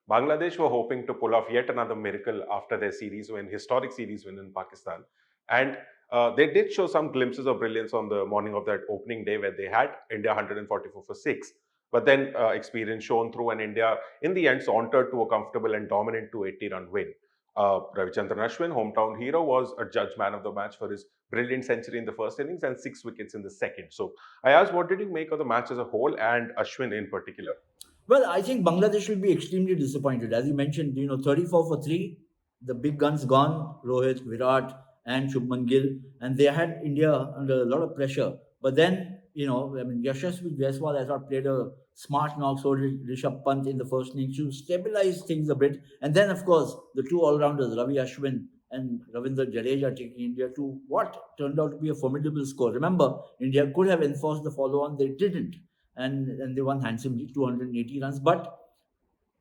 Bangladesh were hoping to pull off yet another miracle after their historic series win in Pakistan. And they did show some glimpses of brilliance on the morning of that opening day where they had India 144 for 6. But then experience shone through, and India, in the end, sauntered to a comfortable and dominant 280-run win. Ravichandran Ashwin, hometown hero, was a judge man of the match for his brilliant century in the first innings and 6 wickets in the second. So, Ayaz, what did you make of the match as a whole and Ashwin in particular? Well, I think Bangladesh will be extremely disappointed. As you mentioned, 34 for 3, the big guns gone, Rohit, Virat, and Shubman Gill, and they had India under a lot of pressure. But then, Yashasvi Jaiswal, I thought, played a smart knock, so did Rishabh Pant in the first innings to stabilize things a bit. And then, of course, the two all-rounders, Ravi Ashwin and Ravindra Jadeja, taking India to what turned out to be a formidable score. Remember, India could have enforced the follow-on, they didn't, and they won handsomely, 280 runs. But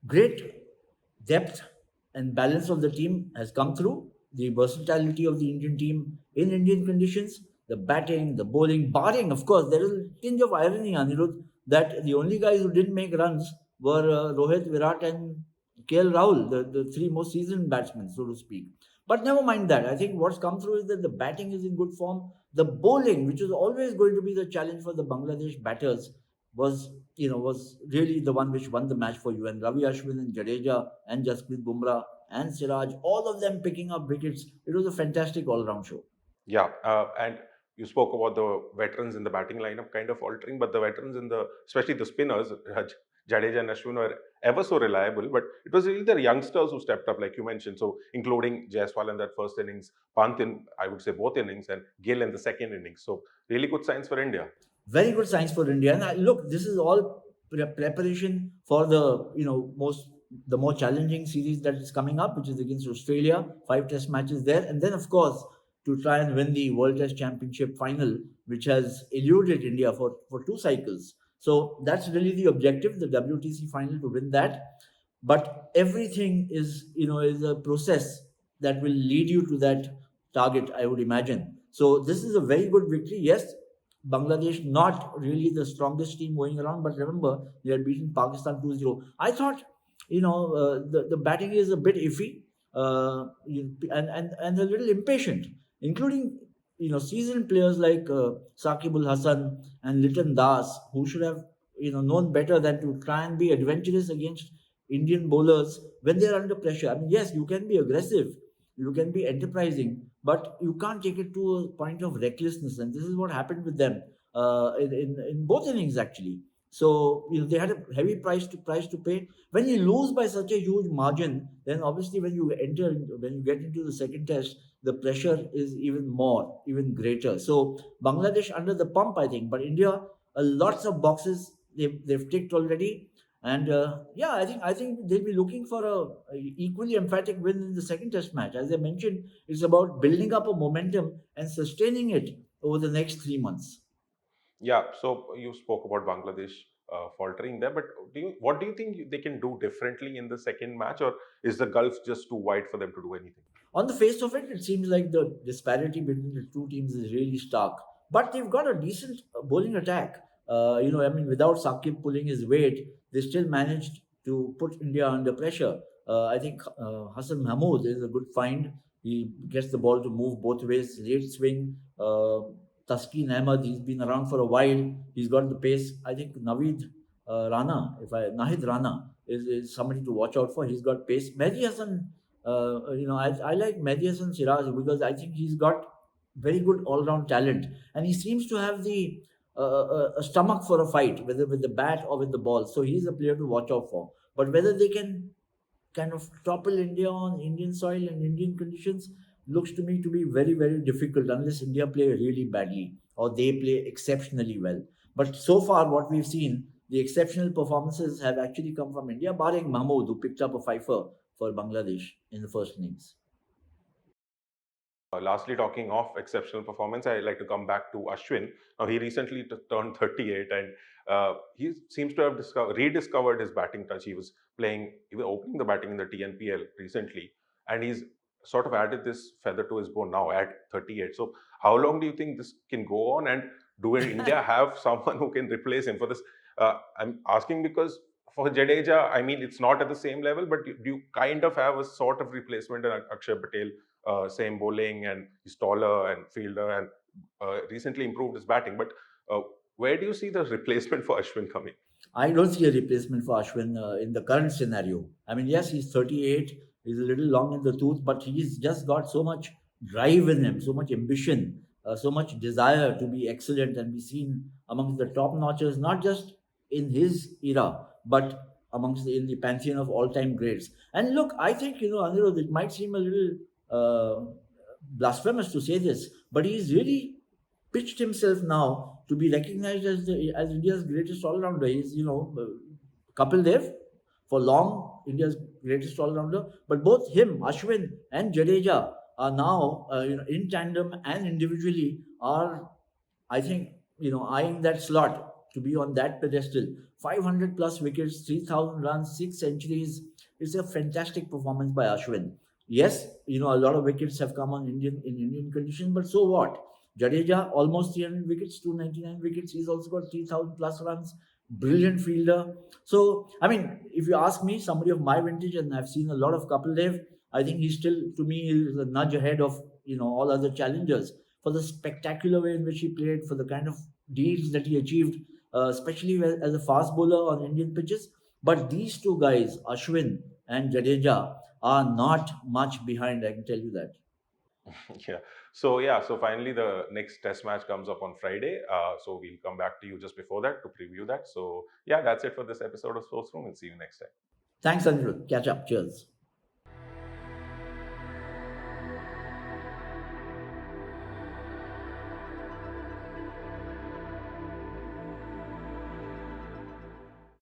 great depth and balance of the team has come through. The versatility of the Indian team in Indian conditions, the batting, the bowling, barring, of course, there is a tinge of irony, Anirudh, that the only guys who didn't make runs were Rohit, Virat, and KL Rahul, the three most seasoned batsmen, so to speak. But never mind that. I think what's come through is that the batting is in good form. The bowling, which is always going to be the challenge for the Bangladesh batters, was really the one which won the match for you. And Ravi Ashwin and Jadeja and Jasprit Bumrah and Siraj, all of them picking up wickets. It was a fantastic all-round show. Yeah, and you spoke about the veterans in the batting lineup kind of altering, but the veterans especially the spinners, Jadeja and Ashwin were ever so reliable. But it was really the youngsters who stepped up, like you mentioned. So, including Jaiswal in that first innings, Pant in, I would say, both innings, and Gill in the second innings. So, really good signs for India. Very good signs for India. And look, this is all preparation for the more challenging series that is coming up, which is against Australia. 5 Test matches there, and then of course to try and win the World Test Championship final, which has eluded India for 2 cycles. So that's really the objective, the WTC final, to win that. But everything is a process that will lead you to that target, I would imagine. So this is a very good victory. Yes, Bangladesh not really the strongest team going around, but remember they had beaten Pakistan 2-0. I thought, the batting is a bit iffy, and a little impatient, including seasoned players like Saqib Hassan and Liton Das, who should have known better than to try and be adventurous against Indian bowlers when they are under pressure. I mean, yes, you can be aggressive, you can be enterprising, but you can't take it to a point of recklessness. And this is what happened with them in both innings, actually. So they had a heavy price to pay. When you lose by such a huge margin, then obviously when you get into the second test, the pressure is even greater. So Bangladesh under the pump, I think, but India, lots of boxes they've ticked already. And yeah, I think they'll be looking for a equally emphatic win in the second Test match. As I mentioned, it's about building up a momentum and sustaining it over the next 3 months. Yeah, so you spoke about Bangladesh faltering there, but what do you think they can do differently in the second match, or is the gulf just too wide for them to do anything? On the face of it, it seems like the disparity between the two teams is really stark. But they've got a decent bowling attack. Without Saqib pulling his weight, they still managed to put India under pressure. I think Hassan Mahmood is a good find. He gets the ball to move both ways, late swing. Taskeen Ahmed, he's been around for a while. He's got the pace. I think Nahid Rana is somebody to watch out for. He's got pace. Mehdi Hassan, I like Mehdi Hassan Siraj because I think he's got very good all-round talent, and he seems to have the a stomach for a fight, whether with the bat or with the ball. So he's a player to watch out for. But whether they can kind of topple India on Indian soil and Indian conditions looks to me to be very, very difficult unless India play really badly or they play exceptionally well. But so far, what we've seen, the exceptional performances have actually come from India, barring Mahmood, who picked up a fifer for Bangladesh in the first innings. Lastly, talking of exceptional performance, I'd like to come back to Ashwin. Now, he recently turned 38, and he seems to have rediscovered his batting touch. He was opening the batting in the TNPL recently, and he's sort of added this feather to his bow now at 38. So, how long do you think this can go on? And Do India have someone who can replace him for this? I'm asking because for Jadeja, I mean, it's not at the same level, but you kind of have a sort of replacement in Akshay Patel, same bowling, and he's taller and fielder, and recently improved his batting. But uh, where do you see the replacement for Ashwin coming? I don't see a replacement for Ashwin in the current scenario. I mean, yes, he's 38, he's a little long in the tooth, but he's just got so much drive in him, so much ambition, so much desire to be excellent and be seen amongst the top notchers, not just in his era, but in the pantheon of all time greats. And look, I think, Anirudh, it might seem a little uh, blasphemous to say this, but he's really pitched himself now to be recognized as India's greatest all-rounder. He's Kapil Dev for long India's greatest all-rounder, but both him, Ashwin, and Jadeja are now in tandem and individually are, I think, eyeing that slot to be on that pedestal. 500 plus wickets, 3,000 runs, 6 centuries. It's a fantastic performance by Ashwin. Yes, a lot of wickets have come on Indian conditions, but so what? Jadeja almost 300 wickets, 299 wickets. He's also got 3,000 plus runs. Brilliant fielder. So, I mean, if you ask me, somebody of my vintage, and I've seen a lot of Kapil Dev, I think he's still, to me, is a nudge ahead of all other challengers for the spectacular way in which he played, for the kind of deeds that he achieved, especially as a fast bowler on Indian pitches. But these two guys, Ashwin and Jadeja, are not much behind. I can tell you that. Yeah. So finally, the next test match comes up on Friday. So we'll come back to you just before that to preview that. So yeah, that's it for this episode of Sports Room. We'll see you next time. Thanks, Anirudh. Catch up. Cheers.